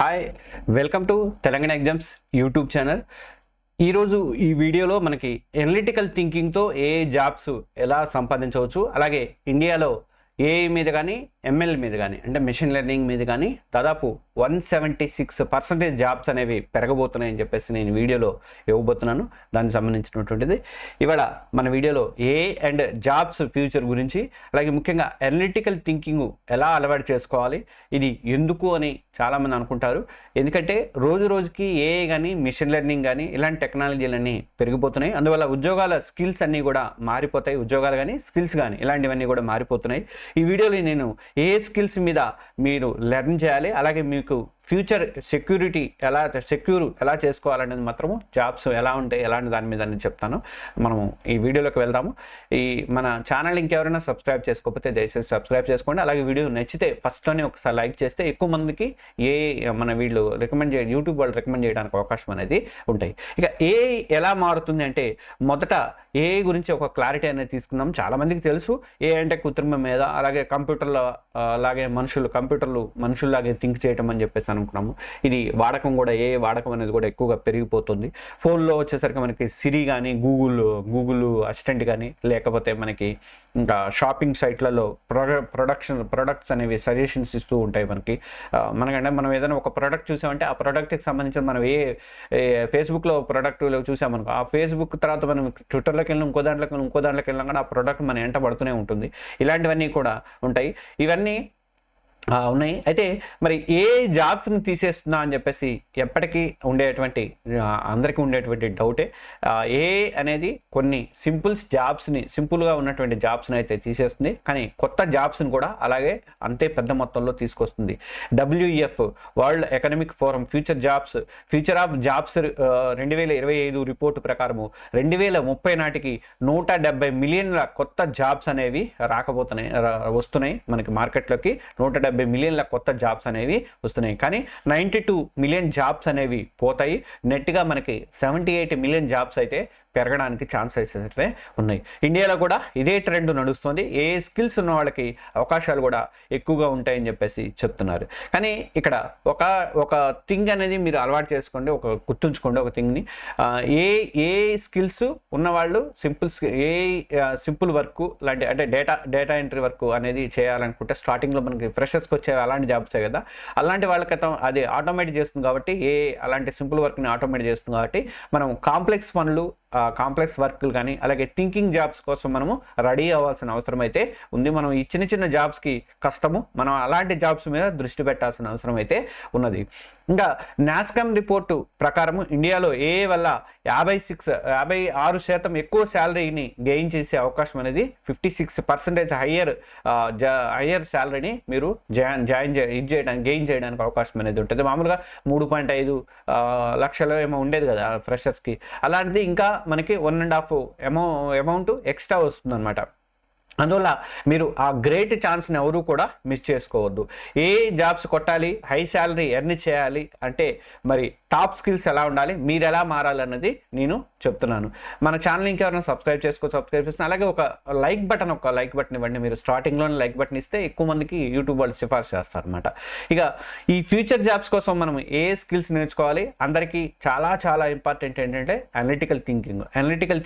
Hi welcome to Telangana exams YouTube channel. ఈరోజు ఈ వీడియోలో మనకి ఎనలిటికల్ థింకింగ్తో ఏ జాబ్స్ ఎలా సంపాదించవచ్చు, అలాగే ఇండియాలో ఏఐ మీద కానీ ఎంఎల్ మీద కానీ అంటే మెషిన్ లెర్నింగ్ మీద కానీ దాదాపు 176% జాబ్స్ అనేవి పెరగబోతున్నాయని చెప్పేసి నేను వీడియోలో ఇవ్వబోతున్నాను. దానికి సంబంధించినటువంటిది ఇవాళ మన వీడియోలో ఏఐ అండ్ జాబ్స్ ఫ్యూచర్ గురించి, అలాగే ముఖ్యంగా ఎనలిటికల్ థింకింగ్ ఎలా అలవాటు చేసుకోవాలి, ఇది ఎందుకు అని చాలామంది అనుకుంటారు. ఎందుకంటే రోజు రోజుకి ఏఐ కానీ మిషన్ లెర్నింగ్ కానీ ఇలాంటి టెక్నాలజీలన్నీ పెరిగిపోతున్నాయి. అందువల్ల ఉద్యోగాల స్కిల్స్ అన్నీ కూడా మారిపోతాయి. ఉద్యోగాలు కానీ స్కిల్స్ కానీ ఇలాంటివన్నీ కూడా మారిపోతున్నాయి. ఈ వీడియోలో నేను ఏ స్కిల్స్ మీద మీరు లెర్న్ చేయాలి, అలాగే మీకు ఫ్యూచర్ సెక్యూర్ ఎలా చేసుకోవాలనేది మాత్రము, జాబ్స్ ఎలా ఉంటాయి ఎలాంటి దాని మీద నేను చెప్తాను. మనము ఈ వీడియోలోకి వెళ్దాము. ఈ మన ఛానల్ ఇంకెవరైనా సబ్స్క్రైబ్ చేసుకోకపోతే దయచేసి సబ్స్క్రైబ్ చేసుకోండి. అలాగే వీడియో నచ్చితే ఫస్ట్లోనే ఒకసారి లైక్ చేస్తే ఎక్కువ మందికి మన వీళ్ళు యూట్యూబ్ వాళ్ళు రికమెండ్ చేయడానికి అవకాశం అనేది ఉంటాయి. ఇక ఏఐ ఎలా మారుతుంది అంటే, మొదట ఏఐ గురించి ఒక క్లారిటీ అనేది తీసుకుందాం. చాలామందికి తెలుసు ఏఐ అంటే కృత్రిమ మీద, అలాగే కంప్యూటర్లో అలాగే కంప్యూటర్లు మనుషుల్లాగే థింక్ చేయటం అని చెప్పేసి అనుకున్నాము. ఇది వాడకం కూడా ఏఐ వాడకం అనేది కూడా ఎక్కువగా పెరిగిపోతుంది. ఫోన్లో వచ్చేసరికి మనకి సిరి కానీ గూగుల్ అసిస్టెంట్ కానీ, లేకపోతే మనకి ఇంకా షాపింగ్ సైట్లలో ప్రొడక్ట్స్ అనేవి సజెషన్స్ ఇస్తూ ఉంటాయి మనకి. మనకంటే మనం ఏదైనా ఒక ప్రోడక్ట్ చూసామంటే ఆ ప్రోడక్ట్కి సంబంధించిన మనం ఫేస్బుక్లో ప్రోడక్ట్ చూసామనుకో, ఆ ఫేస్బుక్ తర్వాత మనం ట్విట్టర్లోకి వెళ్ళిన ఇంకో దాంట్లోకి వెళ్ళినా కూడా ఆ ప్రోడక్ట్ మన వెంట పడుతూనే ఉంటుంది. ఇలాంటివన్నీ కూడా ఉంటాయి. ఇవన్నీ ఉన్నాయి. అయితే మరి ఏ జాబ్స్ని తీసేస్తున్నా అని చెప్పేసి ఎప్పటికీ అందరికీ ఉండేటువంటి డౌటే. ఏ అనేది కొన్ని సింపుల్గా ఉన్నటువంటి జాబ్స్ని అయితే తీసేస్తుంది, కానీ కొత్త జాబ్స్ని కూడా అలాగే అంతే పెద్ద మొత్తంలో తీసుకొస్తుంది. WEF world economic forum future of jobs 2025 report ప్రకారము 2030 నాటికి 170 మిలియన్ల కొత్త జాబ్స్ అనేవి వస్తున్నాయి మనకి మార్కెట్లోకి. 170 మిలియన్ల కొత్త జాబ్స్ అనేవి వస్తున్నాయి, కానీ 92 మిలియన్ జాబ్స్ అనేవి పోతాయి. నెట్గా మనకి 78 మిలియన్ జాబ్స్ అయితే పెరగడానికి ఛాన్సెస్ అయితే ఉన్నాయి. ఇండియాలో కూడా ఇదే ట్రెండ్ నడుస్తుంది. ఏ స్కిల్స్ ఉన్న వాళ్ళకి అవకాశాలు కూడా ఎక్కువగా ఉంటాయని చెప్పేసి చెప్తున్నారు. కానీ ఇక్కడ ఒక థింగ్ అనేది మీరు అలవాటు చేసుకోండి, గుర్తుంచుకోండి ఒక థింగ్ని. ఏ స్కిల్స్ ఉన్నవాళ్ళు సింపుల్ వర్క్ లాంటి, అంటే డేటా ఎంట్రీ వర్క్ అనేది చేయాలనుకుంటే స్టార్టింగ్లో మనకి ఫ్రెషర్స్కి వచ్చే అలాంటి జాబ్సే కదా, అలాంటి వాళ్ళకి అది ఆటోమేట్ చేస్తుంది. కాబట్టి అలాంటి సింపుల్ వర్క్ని ఆటోమేట్ చేస్తుంది. కాబట్టి మనం కాంప్లెక్స్ పనులు, కాంప్లెక్స్ వర్క్లు కానీ, అలాగే థింకింగ్ జాబ్స్ కోసం మనము రెడీ అవ్వాల్సిన అవసరం అయితే ఉంది. మనం ఈ చిన్న జాబ్స్కి కష్టము, మనం అలాంటి జాబ్స్ మీద దృష్టి పెట్టాల్సిన అవసరం అయితే ఉన్నది. ఇంకా నాస్కామ్ రిపోర్టు ప్రకారము ఇండియాలో ఏఐ వల్ల 56% ఎక్కువ శాలరీని గెయిన్ చేసే అవకాశం అనేది 56% హయ్యర్ శాలరీని మీరు గెయిన్ చేయడానికి అవకాశం అనేది ఉంటుంది. మామూలుగా 3.5 లక్షలు ఏమో ఉండేది కదా ఫ్రెషర్స్కి, అలాంటిది ఇంకా మనకి 1.5 అమౌంట్ ఎక్స్ట్రా వస్తుంది అనమాట. అందువల్ల మీరు ఆ గ్రేట్ ఛాన్స్ని ఎవరు కూడా మిస్ చేసుకోవద్దు. ఏ జాబ్స్ కొట్టాలి, హై శాలరీ ఎర్న్ చేయాలి అంటే మరి టాప్ స్కిల్స్ ఎలా ఉండాలి, మీరు ఎలా మారాలన్నది నేను చెప్తున్నాను. మన ఛానల్ ఇంకెవరైనా సబ్స్క్రైబ్ చేస్తాను. అలాగే ఒక లైక్ బటన్ ఇవ్వండి. మీరు స్టార్టింగ్లోనే లైక్ బటన్ ఇస్తే ఎక్కువ మందికి యూట్యూబ్ వాళ్ళు సిఫార్సు చేస్తారు అనమాట. ఇక ఈ ఫ్యూచర్ జాబ్స్ కోసం మనం ఏ స్కిల్స్ నేర్చుకోవాలి, అందరికీ చాలా చాలా ఇంపార్టెంట్ ఏంటంటే అనలిటికల్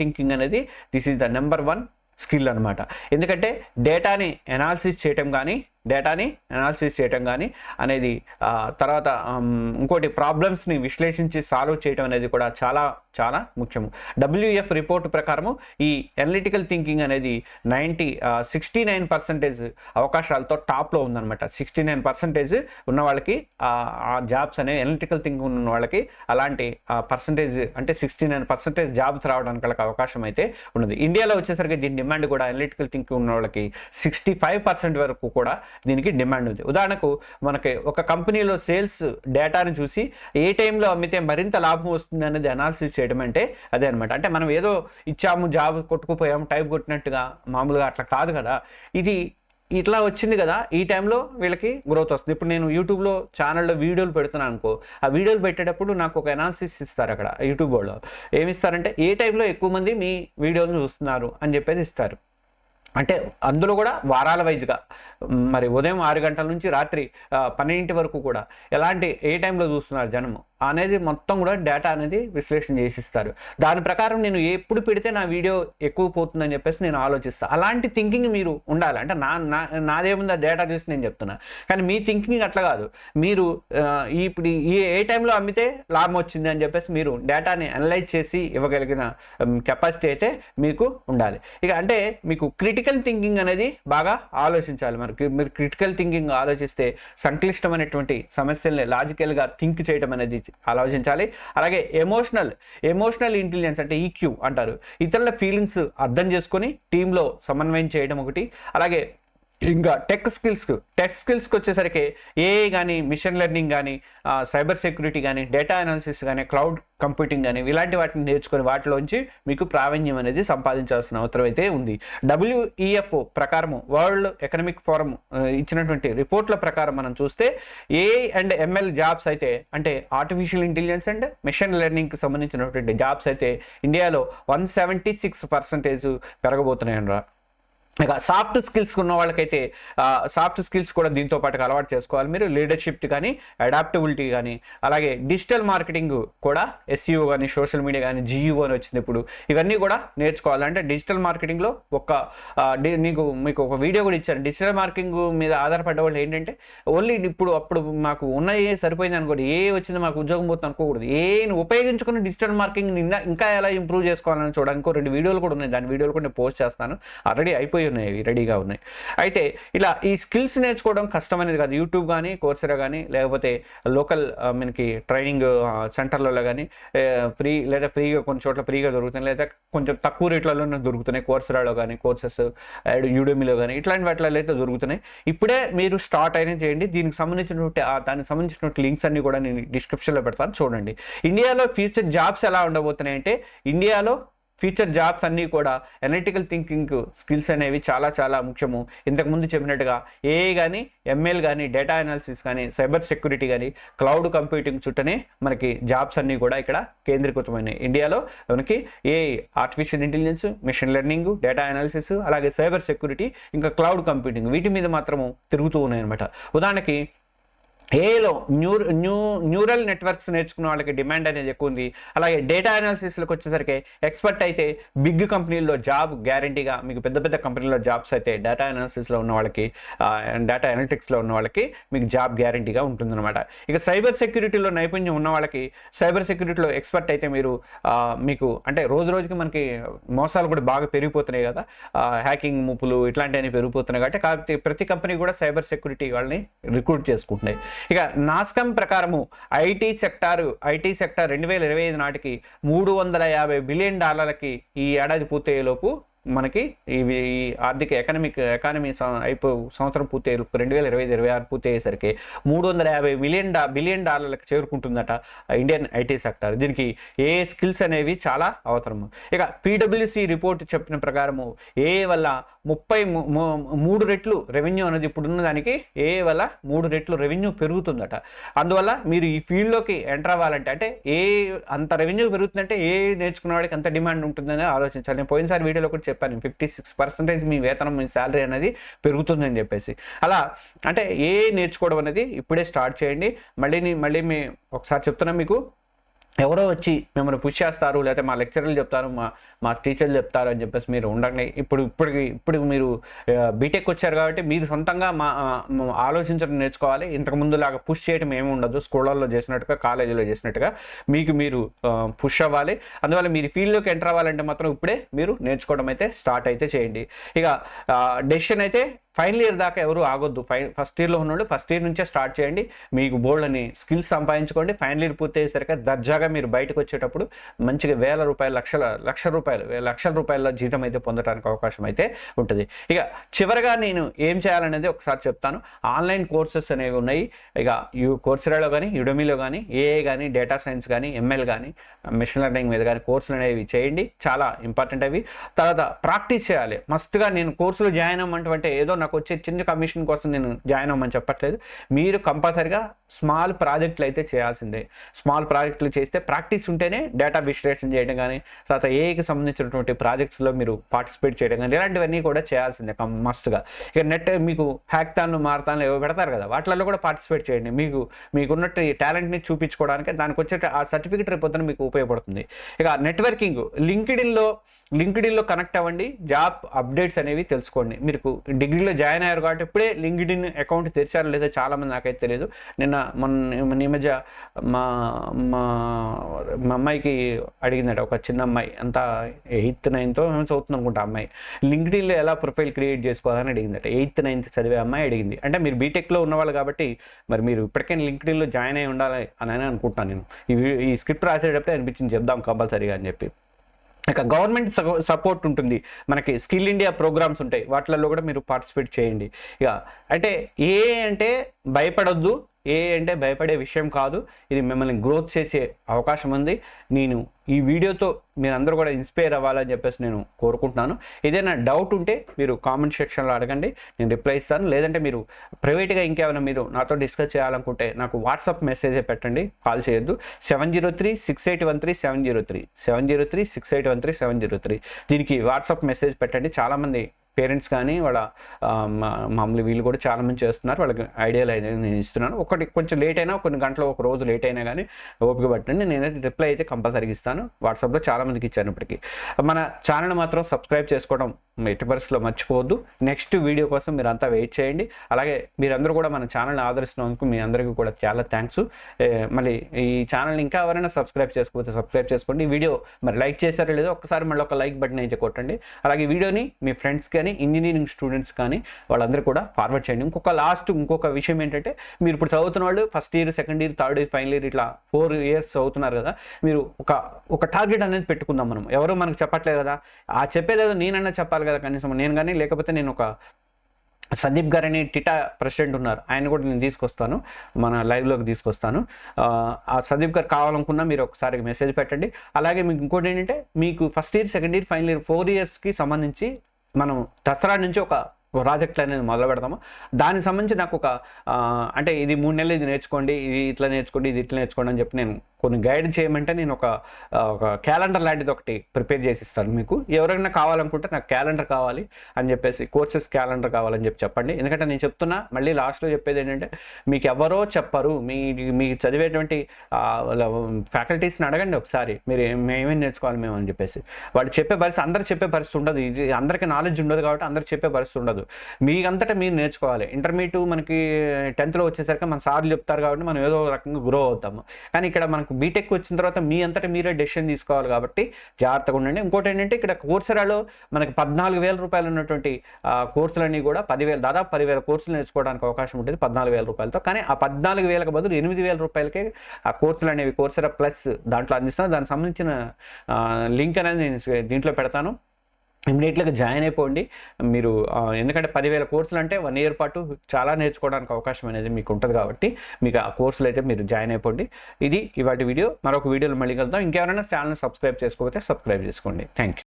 థింకింగ్ అనేది this is the number 1 skill అనమాట. ఎందుకంటే డేటాని అనాలిసిస్ చేయటం కానీ అనేది, తర్వాత ఇంకోటి ప్రాబ్లమ్స్ని విశ్లేషించి సాల్వ్ చేయటం అనేది కూడా చాలా చాలా ముఖ్యము. WEF రిపోర్టు ప్రకారము ఈ అనలిటికల్ థింకింగ్ అనేది 69% అవకాశాలతో టాప్లో ఉందన్నమాట. 69% ఉన్న వాళ్ళకి ఆ జాబ్స్ అనేవి అనలిటికల్ థింకింగ్ ఉన్న వాళ్ళకి అలాంటి పర్సంటేజ్ అంటే 69% జాబ్స్ రావడానికి వాళ్ళకి అవకాశం అయితే ఉన్నది. ఇండియాలో వచ్చేసరికి దీని డిమాండ్ కూడా అనలిటికల్ థింకింగ్ ఉన్న వాళ్ళకి 65% వరకు కూడా దీనికి డిమాండ్ ఉంది. ఉదాహరణకు మనకి ఒక కంపెనీలో సేల్స్ డేటాని చూసి ఏ టైంలో అమ్మితే మరింత లాభం వస్తుంది అనేది అనాలిసిస్ చేయడం అంటే అదే అనమాట. అంటే మనం ఏదో ఇచ్చాము, జాబ్ కొట్టుకుపోయాము, టైప్ కొట్టినట్టుగా మామూలుగా అట్లా కాదు కదా. ఇది ఇట్లా వచ్చింది కదా, ఈ టైంలో వీళ్ళకి గ్రోత్ వస్తుంది. ఇప్పుడు నేను యూట్యూబ్లో ఛానల్లో వీడియోలు పెడుతున్నాను అనుకో, ఆ వీడియోలు పెట్టేటప్పుడు నాకు ఒక అనాలిసిస్ ఇస్తారు. అక్కడ యూట్యూబ్ వాళ్ళు ఏమిస్తారంటే ఏ టైంలో ఎక్కువ మంది మీ వీడియోలు చూస్తున్నారు అని చెప్పేసి ఇస్తారు. అంటే అందులో కూడా వారాల వైజ్గా మరి ఉదయం 6 గంటల నుంచి రాత్రి 12 వరకు కూడా ఎలాంటి ఏ టైంలో చూస్తున్నారు జనము అనేది మొత్తం కూడా డేటా అనేది విశ్లేషణ చేసిస్తారు. దాని ప్రకారం నేను ఎప్పుడు పెడితే నా వీడియో ఎక్కువ పోతుందని చెప్పేసి నేను ఆలోచిస్తాను. అలాంటి థింకింగ్ మీరు ఉండాలి. అంటే నాదేముంది డేటా చూసి నేను చెప్తున్నా, కానీ మీ థింకింగ్ అట్లా కాదు. మీరు ఇప్పుడు ఏ టైంలో అమ్మితే లాభం వచ్చింది అని చెప్పేసి మీరు డేటాని అనలైజ్ చేసి ఇవ్వగలిగిన కెపాసిటీ అయితే మీకు ఉండాలి. ఇక అంటే మీకు క్రిటికల్ థింకింగ్ అనేది బాగా ఆలోచించాలి. మీరు క్రిటికల్ థింకింగ్ ఆలోచిస్తే సంక్లిష్టమైనటువంటి సమస్యల్ని లాజికల్గా థింక్ చేయడం అనేది ఆలోచించాలి. అలాగే ఎమోషనల్ ఇంటెలిజెన్స్ అంటే ఈక్యూ అంటారు. ఇతరుల ఫీలింగ్స్ అర్థం చేసుకొని టీంలో సమన్వయం చేయడం ఒకటి. అలాగే ఇంకా టెక్ స్కిల్స్కి వచ్చేసరికి ఏఐ కానీ, మిషన్ లెర్నింగ్ కానీ, సైబర్ సెక్యూరిటీ కానీ, డేటా అనాలిసిస్ కానీ, క్లౌడ్ కంప్యూటింగ్ కానీ ఇలాంటి వాటిని నేర్చుకొని వాటిలోంచి మీకు ప్రావీణ్యం అనేది సంపాదించాల్సిన అవసరం అయితే ఉంది. WEF ప్రకారము, వరల్డ్ ఎకనామిక్ ఫోరం ఇచ్చినటువంటి రిపోర్ట్ల ప్రకారం మనం చూస్తే AI అండ్ ML జాబ్స్ అయితే, అంటే ఆర్టిఫిషియల్ ఇంటెలిజెన్స్ అండ్ మిషన్ లెర్నింగ్కి సంబంధించినటువంటి జాబ్స్ అయితే ఇండియాలో 176% పెరగబోతున్నాయనరా. ఇక సాఫ్ట్ స్కిల్స్ ఉన్న వాళ్ళకైతే సాఫ్ట్ స్కిల్స్ కూడా దీంతో పాటు అలవాటు చేసుకోవాలి. మీరు లీడర్షిప్ కానీ, అడాప్టబిలిటీ కానీ, అలాగే డిజిటల్ మార్కెటింగ్ కూడా SEO కానీ, సోషల్ మీడియా కానీ, GEO అని వచ్చింది ఇప్పుడు, ఇవన్నీ కూడా నేర్చుకోవాలి. అంటే డిజిటల్ మార్కెటింగ్లో మీకు ఒక వీడియో కూడా ఇచ్చారు. డిజిటల్ మార్కెటింగ్ మీద ఆధారపడ్డ వాళ్ళు ఏంటంటే ఓన్లీ అప్పుడు మాకు ఉన్నాయి సరిపోయింది అనుకోండి, ఏ వచ్చింది మాకు ఉద్యోగం పోతుంది అనుకోకూడదు. ఏని ఉపయోగించుకుని డిజిటల్ మార్కెటింగ్ ఇంకా ఎలా ఇంప్రూవ్ చేసుకోవాలని చూడడానికి 2 వీడియోలు కూడా ఉన్నాయి. దాని వీడియోలు కూడా నేను పోస్ట్ చేస్తాను. ఆల్రెడీ అయిపోయి ఉన్నాయి, రెడీగా ఉన్నాయి. అయితే ఇలా ఈ స్కిల్స్ నేర్చుకోవడం కష్టం అనేది కాదు. యూట్యూబ్ కానీ, కోర్సెరా కానీ, లేకపోతే లోకల్ మనకి ట్రైనింగ్ సెంటర్లలో కానీ ఫ్రీ లేదా ఫ్రీగా కొన్ని చోట్ల ఫ్రీగా దొరుకుతున్నాయి, లేదా కొంచెం తక్కువ రేట్లలో దొరుకుతున్నాయి. కోర్సెరాలో కానీ, కోర్సెస్ యూడెమీలో కానీ ఇట్లాంటి వాటిలో అయితే దొరుకుతున్నాయి. ఇప్పుడే మీరు స్టార్ట్ అయినా చేయండి. దానికి సంబంధించినటువంటి లింక్స్ అన్ని కూడా నేను డిస్క్రిప్షన్లో పెడతాను, చూడండి. ఇండియాలో ఫ్యూచర్ జాబ్స్ ఎలా ఉండబోతున్నాయి అంటే, ఇండియాలో ఫ్యూచర్ జాబ్స్ అన్నీ కూడా అనలిటికల్ థింకింగ్ స్కిల్స్ అనేవి చాలా చాలా ముఖ్యము. ఇంతకుముందు చెప్పినట్టుగా AI కానీ, ML కానీ, డేటా అనాలిసిస్ కానీ, సైబర్ సెక్యూరిటీ కానీ, క్లౌడ్ కంప్యూటింగ్ చుట్టనే మనకి జాబ్స్ అన్నీ కూడా ఇక్కడ కేంద్రీకృతమైనవి. ఇండియాలో మనకి AI, artificial intelligence, machine learning, data analysis, అలాగే సైబర్ సెక్యూరిటీ, ఇంకా క్లౌడ్ కంప్యూటింగ్, వీటి మీద మాత్రము తిరుగుతూ ఉన్నాయన్నమాట. ఉదాహరణకి ఏఐలో న్యూరల్ నెట్వర్క్స్ నేర్చుకున్న వాళ్ళకి డిమాండ్ అనేది ఎక్కువ ఉంది. అలాగే డేటా అనాలిసిస్లోకి వచ్చేసరికి ఎక్స్పర్ట్ అయితే బిగ్ కంపెనీల్లో జాబ్ గ్యారంటీగా, మీకు పెద్ద కంపెనీల్లో జాబ్స్ అయితే డేటా అనాలిసిస్లో ఉన్న వాళ్ళకి, డేటా అనలిటిక్స్లో ఉన్న వాళ్ళకి మీకు జాబ్ గ్యారంటీగా ఉంటుందన్నమాట. ఇక సైబర్ సెక్యూరిటీలో నైపుణ్యం ఉన్న వాళ్ళకి, సైబర్ సెక్యూరిటీలో ఎక్స్పర్ట్ అయితే మీకు అంటే రోజుకి మనకి మోసాలు కూడా బాగా పెరిగిపోతున్నాయి కదా, హ్యాకింగ్ ముప్పులు ఇట్లాంటివన్నీ పెరిగిపోతున్నాయి. కాబట్టి కాకపోతే ప్రతి కంపెనీ కూడా సైబర్ సెక్యూరిటీ వాళ్ళని రిక్రూట్ చేసుకుంటున్నాయి. ఇక నాస్కామ్ ప్రకారము ఐటీ సెక్టార్ 2025 నాటికి $350 బిలియన్ ఈ ఏడాది పూర్తయ్యేలోపు మనకి ఈ ఆర్థిక ఎకానమీ సంవత్సరం పూర్తి 2025-26 పూర్తి అయ్యేసరికి $350 బిలియన్ చేరుకుంటుందట ఇండియన్ ఐటీ సెక్టర్. దీనికి ఏ స్కిల్స్ అనేవి చాలా అవసరము. ఇక PwC రిపోర్ట్ చెప్పిన ప్రకారము ఏ వల్ల 33 రెట్లు రెవెన్యూ అనేది ఇప్పుడున్న దానికి ఏ వల్ల 3 రెట్లు రెవెన్యూ పెరుగుతుందట. అందువల్ల మీరు ఈ ఫీల్డ్లోకి ఎంటర్ అవ్వాలంటే, అంటే అంత రెవెన్యూ పెరుగుతుందంటే నేర్చుకున్న వాడికి అంత డిమాండ్ ఉంటుందని ఆలోచించాలి. నేను పోయినసారి వీడియోలో కూడా చెప్పాను, 56% మీ వేతనం, మీ శాలరీ అనేది పెరుగుతుందని చెప్పేసి. అలా అంటే నేర్చుకోవడం అనేది ఇప్పుడే స్టార్ట్ చేయండి. మళ్ళీ ఒకసారి చెప్తున్నా, మీకు ఎవరో వచ్చి మిమ్మల్ని పుష్ చేస్తారు, లేకపోతే మా లెక్చరర్లు చెప్తారు, మా టీచర్లు చెప్తారు అని చెప్పేసి మీరు ఉండండి. ఇప్పుడు మీరు బీటెక్ వచ్చారు కాబట్టి మీరు సొంతంగా ఆలోచించడం నేర్చుకోవాలి. ఇంతకుముందు లాగా పుష్ చేయడం ఏమి ఉండదు. స్కూళ్ళల్లో చేసినట్టుగా, కాలేజీలో చేసినట్టుగా మీరు పుష్ అవ్వాలి. అందువల్ల మీరు ఫీల్డ్లోకి ఎంటర్ అవ్వాలంటే మాత్రం ఇప్పుడే మీరు నేర్చుకోవడం అయితే స్టార్ట్ అయితే చేయండి. ఇక డెసిషన్ అయితే ఫైనల్ ఇయర్ దాకా ఎవరు ఆగొద్దు. ఫస్ట్ ఇయర్లో ఉన్నోళ్ళు ఫస్ట్ ఇయర్ నుంచే స్టార్ట్ చేయండి. మీకు బోల్డ్ అని స్కిల్స్ సంపాదించుకోండి. ఫైనల్ ఇయర్ పూర్తి అయ్యేసరికి దర్జాగా మీరు బయటకు వచ్చేటప్పుడు మంచిగా లక్షల రూపాయల జీతం అయితే పొందడానికి అవకాశం అయితే ఉంటుంది. ఇక చివరగా నేను ఏం చేయాలనేది ఒకసారి చెప్తాను. ఆన్లైన్ కోర్సెస్ అనేవి ఉన్నాయి. ఇక కోర్సెరాలో కానీ, యుడెమీలో కానీ, AI కానీ, డేటా సైన్స్ కానీ, ML కానీ, మిషన్ లెర్నింగ్ మీద కానీ కోర్సులు అనేవి చేయండి. చాలా ఇంపార్టెంట్ అవి. తర్వాత ప్రాక్టీస్ చేయాలి మస్తుగా. నేను కోర్సులో జాయిన్ అవ్వమంటే ఏదో నాకు వచ్చే చిన్న కమిషన్ కోసం నేను జాయిన్ అవ్వమని చెప్పట్లేదు. మీరు కంపల్సరిగా స్మాల్ ప్రాజెక్టులు అయితే చేయాల్సిందే. స్మాల్ ప్రాజెక్టులు చేస్తే ప్రాక్టీస్ ఉంటేనే డేటా విశ్లేషణ చేయడం కానీ, తర్వాత ఏఐకి సంబంధించినటువంటి ప్రాజెక్ట్స్లో మీరు పార్టిసిపేట్ చేయడం కానీ, ఇలాంటివన్నీ కూడా చేయాల్సిందే మస్ట్గా. ఇక నెట్ మీకు హ్యాక్థాన్లు మారథాన్లు ఏవో పెడతారు కదా, వాటిల్లో కూడా పార్టిసిపేట్ చేయండి. మీకున్నట్టు ఈ టాలెంట్ని చూపించుకోవడానికి దానికి వచ్చే ఆ సర్టిఫికేట్ రేపొద్దున మీకు ఉపయోగపడుతుంది. ఇక నెట్వర్కింగ్, లింక్డ్ఇన్లో కనెక్ట్ అవ్వండి, జాబ్ అప్డేట్స్ అనేవి తెలుసుకోండి. మీరు డిగ్రీలో జాయిన్ అయ్యారు కాబట్టి ఇప్పుడే లింక్డ్ఇన్ అకౌంట్ తెరిచారో లేదో చాలామంది నాకైతే తెలియదు. ఈ మధ్య మా అమ్మాయికి అడిగిందట, ఒక చిన్న అమ్మాయి, అంతా 8th 9th చదువుతుంది అనుకుంటా అమ్మాయి, లింక్డ్ఇన్లో ఎలా ప్రొఫైల్ క్రియేట్ చేసుకోవాలని అడిగిందట. 8th 9th చదివే అమ్మాయి అడిగింది. అంటే మీరు బీటెక్లో ఉన్నవాళ్ళు కాబట్టి మరి మీరు ఇప్పటికే లింక్డ్ఇన్లో జాయిన్ అయి ఉండాలి అని అనుకుంటున్నాను నేను. ఈ స్క్రిప్ట్ రాసేటప్పుడే అనిపించింది చెప్దాం కంపల్సరీగా అని చెప్పి. ఇక గవర్నమెంట్ సపోర్ట్ ఉంటుంది, మనకి స్కిల్ ఇండియా ప్రోగ్రామ్స్ ఉంటాయి, వాటిల్లో కూడా మీరు పార్టిసిపేట్ చేయండి. ఇక అంటే భయపడొద్దు, అంటే భయపడే విషయం కాదు. ఇది మిమ్మల్ని గ్రోత్ చేసే అవకాశం ఉంది. నేను ఈ వీడియోతో మీరందరూ కూడా ఇన్స్పైర్ అవ్వాలని చెప్పేసి నేను కోరుకుంటున్నాను. ఏదైనా డౌట్ ఉంటే మీరు కామెంట్ సెక్షన్లో అడగండి, నేను రిప్లై ఇస్తాను. లేదంటే మీరు ప్రైవేట్గా ఇంకేమైనా మీరు నాతో డిస్కస్ చేయాలనుకుంటే నాకు వాట్సాప్ మెసేజే పెట్టండి, కాల్ చేయొద్దు. 703-6813-703 703-6813-703 దీనికి వాట్సాప్ మెసేజ్ పెట్టండి. చాలామంది పేరెంట్స్ కానీ వాళ్ళ మామూలు వీళ్ళు కూడా చాలామంది చేస్తున్నారు, వాళ్ళకి ఐడియాలు అయితే నేను ఇస్తున్నాను. కొంచెం లేట్ అయినా, కొన్ని గంటలు ఒక రోజు లేట్ అయినా కానీ ఓపిక పట్టండి, నేనైతే రిప్లై అయితే కంపల్సరీగా ఇస్తాను. వాట్సాప్లో చాలామందికి ఇచ్చాను ఇప్పటికీ. మన ఛానల్ మాత్రం సబ్స్క్రైబ్ చేసుకోవడం ఎట్టి పరిస్థితిలో మర్చిపోవద్దు. నెక్స్ట్ వీడియో కోసం మీరు అంతా వెయిట్ చేయండి. అలాగే మీరందరూ కూడా మన ఛానల్ని ఆదరిస్తున్నందుకు మీ అందరికీ కూడా చాలా థ్యాంక్స్. మళ్ళీ ఈ ఛానల్ని ఇంకా ఎవరైనా సబ్స్క్రైబ్ చేసుకోకపోతే సబ్స్క్రైబ్ చేసుకోండి. ఈ వీడియో మరి లైక్ చేశారో లేదో ఒక్కసారి మళ్ళీ ఒక లైక్ బటన్ అయితే కొట్టండి. అలాగే ఈ వీడియోని మీ ఫ్రెండ్స్ కానీ ఇంజనీరింగ్ స్టూడెంట్స్ కానీ వాళ్ళందరూ కూడా ఫార్వర్డ్ చేయండి. ఇంకొక విషయం ఏంటంటే, మీరు ఇప్పుడు చదువుతున్న వాళ్ళు first year, second year, third year, final year ఇట్లా 4 years చదువుతున్నారు కదా, మీరు ఒక టార్గెట్ అనేది పెట్టుకుందాం. ఎవరు మనకు చెప్పట్లేదు కదా, ఆ చెప్పేదేదో నేనన్నా చెప్పాలి కదా కనీసం, నేను కానీ. లేకపోతే నేను ఒక సందీప్ గారు అని టిటా ప్రెసిడెంట్ ఉన్నారు, ఆయన కూడా నేను తీసుకొస్తాను, మన లైవ్లోకి తీసుకొస్తాను. ఆ సందీప్ గారు కావాలనుకున్నా మీరు ఒకసారి మెసేజ్ పెట్టండి. అలాగే మీకు ఇంకోటి ఏంటంటే, మీకు first year, second year, final year 4 yearsకి సంబంధించి మనం దసరా నుంచి ఒక ప్రాజెక్టులు అనేది మొదలు పెడతాము. దానికి సంబంధించి నాకు అంటే ఇది 3 నెలలు ఇది నేర్చుకోండి, ఇది ఇట్లా నేర్చుకోండి, ఇది ఇట్లా నేర్చుకోండి అని చెప్పి నేను కొన్ని గైడ్ చేయమంటే నేను ఒక క్యాలెండర్ లాంటిది ఒకటి ప్రిపేర్ చేసి ఇస్తాను మీకు. ఎవరైనా కావాలనుకుంటే నాకు క్యాలెండర్ కావాలి అని చెప్పేసి, కోర్సెస్ క్యాలెండర్ కావాలని చెప్పండి. ఎందుకంటే నేను చెప్తున్నా, మళ్ళీ లాస్ట్లో చెప్పేది ఏంటంటే, మీకు ఎవరో చెప్పరు, మీ చదివేటువంటి ఫ్యాకల్టీస్ని అడగండి ఒకసారి, మీరు మేమేం నేర్చుకోవాలి మేము అని చెప్పేసి. వాళ్ళు చెప్పే పరిస్థితి, అందరు చెప్పే పరిస్థితి ఉండదు, ఇది అందరికీ నాలెడ్జ్ ఉండదు కాబట్టి అందరికి చెప్పే పరిస్థితి ఉండదు. మీకంతటా మీరు నేర్చుకోవాలి. ఇంటర్మీడియట్ మనకి 10th వచ్చేసరికి మన సార్లు చెప్తారు కాబట్టి మనం ఏదో రకంగా గ్రో అవుతాము. కానీ ఇక్కడ మనకు బీటెక్ వచ్చిన తర్వాత మీ అంతటా మీరే డెసిషన్ తీసుకోవాలి కాబట్టి జాగ్రత్తగా ఉండండి. ఇంకోటి ఏంటంటే, ఇక్కడ కోర్సెరాలో మనకి 14,000 రూపాయలు ఉన్నటువంటి కోర్సులన్నీ కూడా దాదాపు 10,000 కోర్సులు నేర్చుకోవడానికి అవకాశం ఉంటుంది 14,000 రూపాయలతో. కానీ ఆ 14,000కి బదులు 8,000 రూపాయలకే ఆ కోర్సులు అనేవి కోర్సెరా ప్లస్ దాంట్లో అందిస్తాను. దానికి సంబంధించిన లింక్ అనేది నేను దీంట్లో పెడతాను. ఇమ్మీడియట్గా జాయిన్ అయిపోండి మీరు. ఎందుకంటే 10,000 కోర్సులు అంటే 1 year పాటు చాలా నేర్చుకోవడానికి అవకాశం అనేది మీకు ఉంటుంది కాబట్టి మీకు ఆ కోర్సులు అయితే మీరు జాయిన్ అయిపోండి. ఇది ఇవాటి వీడియో. మరొక వీడియోలో మళ్ళీ కలుద్దాం. ఇంకెవరైనా ఛానల్ని సబ్స్క్రైబ్ చేసుకోకపోతే సబ్స్క్రైబ్ చేసుకోండి. Thank you.